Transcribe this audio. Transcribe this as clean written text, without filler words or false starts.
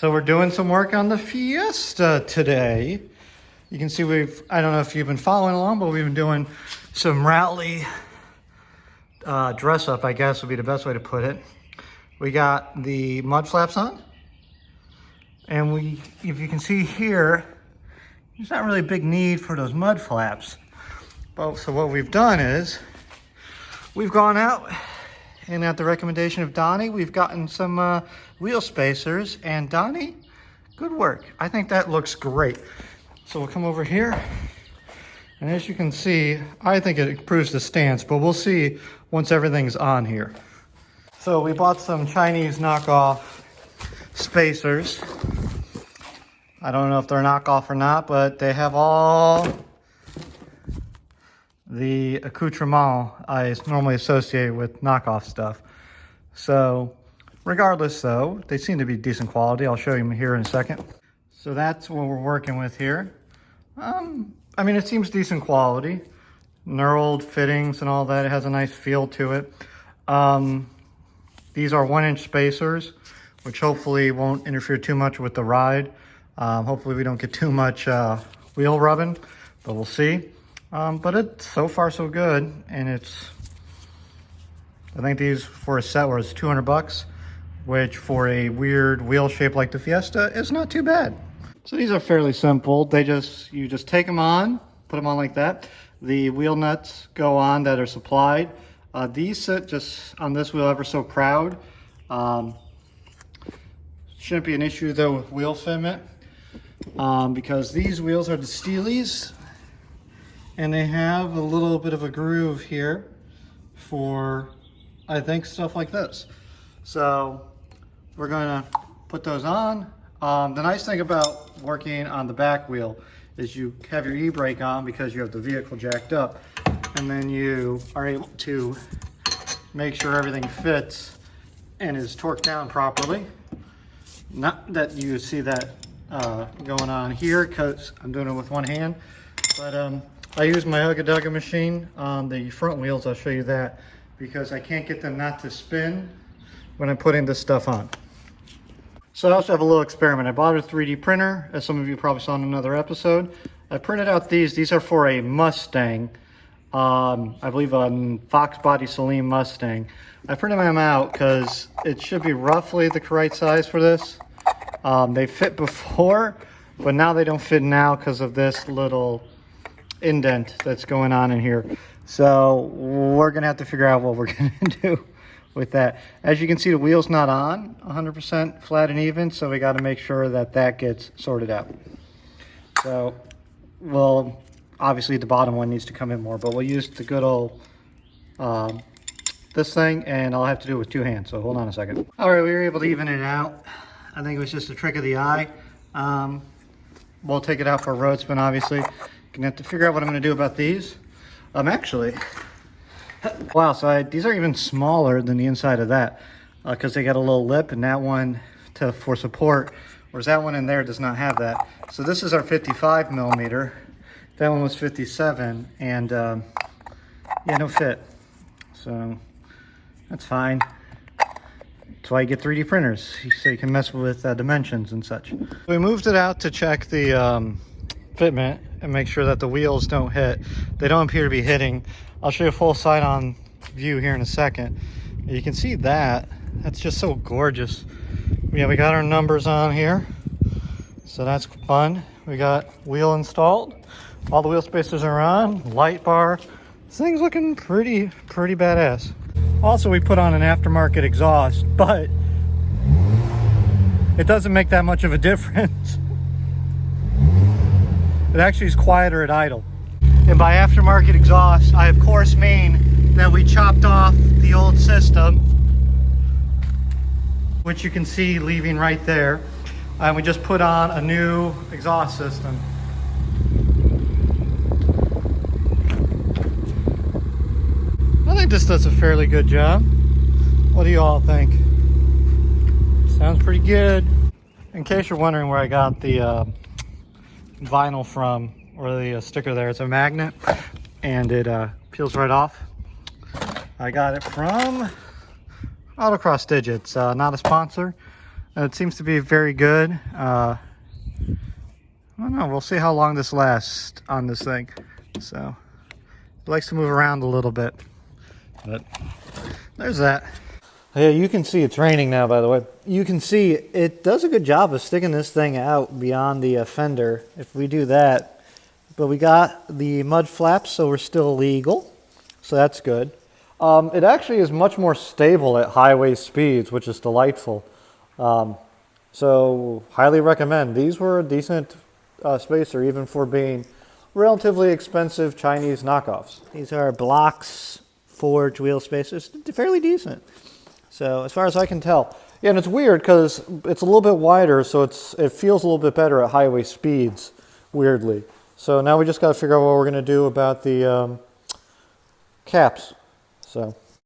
So we're doing some work on the Fiesta today. You can see I don't know if you've been following along, but we've been doing some rally dress up, I guess would be the best way to put it. We got the mud flaps on. And if you can see here, there's not really a big need for those mud flaps. So what we've done is, we've gone out and at the recommendation of Donnie, we've gotten some wheel spacers. And Donnie, good work. I think that looks great. So we'll come over here. And as you can see, I think it improves the stance, but we'll see once everything's on here. So we bought some Chinese knockoff spacers. I don't know if they're knockoff or not, but they have all the accoutrement I normally associate with knockoff stuff. So regardless though, they seem to be decent quality. I'll show you here in a second. So that's what we're working with here. I mean, it seems decent quality. Knurled fittings and all that. It has a nice feel to it. These are 1-inch spacers, which hopefully won't interfere too much with the ride. Hopefully we don't get too much wheel rubbing, but we'll see. But it's so far so good, and I think these for a set was 200 bucks, which for a weird wheel shape like the Fiesta is not too bad. So these are fairly simple. You just take them on, put them on like that. The wheel nuts go on that are supplied. These sit just on this wheel ever so proud. Shouldn't be an issue though with wheel fitment, because these wheels are the Steelies. And they have a little bit of a groove here for, I think, stuff like this. So we're gonna put those on. The nice thing about working on the back wheel is you have your e-brake on because you have the vehicle jacked up, and then you are able to make sure everything fits and is torqued down properly. Not that you see that going on here because I'm doing it with one hand, but I use my Ugga machine on the front wheels. I'll show you that because I can't get them not to spin when I'm putting this stuff on. So I also have a little experiment. I bought a 3D printer, as some of you probably saw in another episode. I printed out these. These are for a Mustang. I believe a Fox Body Saleen Mustang. I printed them out because it should be roughly the correct size for this. They fit before, but now they don't fit now because of this little indent that's going on in here. So we're gonna have to figure out what we're gonna do with that. As you can see, the wheel's not on 100% flat and even, so we got to make sure that that gets sorted out. So well, obviously the bottom one needs to come in more, but we'll use the good old this thing, and I'll have to do it with two hands, so hold on a second. All right, we were able to even it out. I think it was just a trick of the eye. We'll take it out for a road spin, obviously. Gonna have to figure out what I'm gonna do about these. Actually, wow, so these are even smaller than the inside of that because they got a little lip, and that one for support, whereas that one in there does not have that. So this is our 55 millimeter. That one was 57, and yeah, no fit. So that's fine. That's why you get 3D printers, so you can mess with dimensions and such. We moved it out to check the fitment and make sure that the wheels don't hit. They don't appear to be hitting. I'll show you a full side-on view here in a second. You can see that. That's just so gorgeous. Yeah, we got our numbers on here, so that's fun. We got wheel installed. All the wheel spacers are on. Light bar. This thing's looking pretty badass. Also, we put on an aftermarket exhaust, but it doesn't make that much of a difference. It actually is quieter at idle. And by aftermarket exhaust, I of course mean that we chopped off the old system, which you can see leaving right there. And we just put on a new exhaust system. I think this does a fairly good job. What do you all think? Sounds pretty good. In case you're wondering where I got the vinyl from, or the sticker there, it's a magnet, and it peels right off. I got it from Autocross Digits, not a sponsor. It seems to be very good. I don't know. We'll see how long this lasts on this thing. So, it likes to move around a little bit. But there's that. Yeah, you can see it's raining now, by the way. You can see it does a good job of sticking this thing out beyond the fender if we do that. But we got the mud flaps, so we're still legal. So that's good. It actually is much more stable at highway speeds, which is delightful. So highly recommend. These were a decent spacer, even for being relatively expensive Chinese knockoffs. These are blocks forged wheel spacers, fairly decent. So as far as I can tell. Yeah, and it's weird because it's a little bit wider, so it feels a little bit better at highway speeds, weirdly. So now we just got to figure out what we're going to do about the caps. So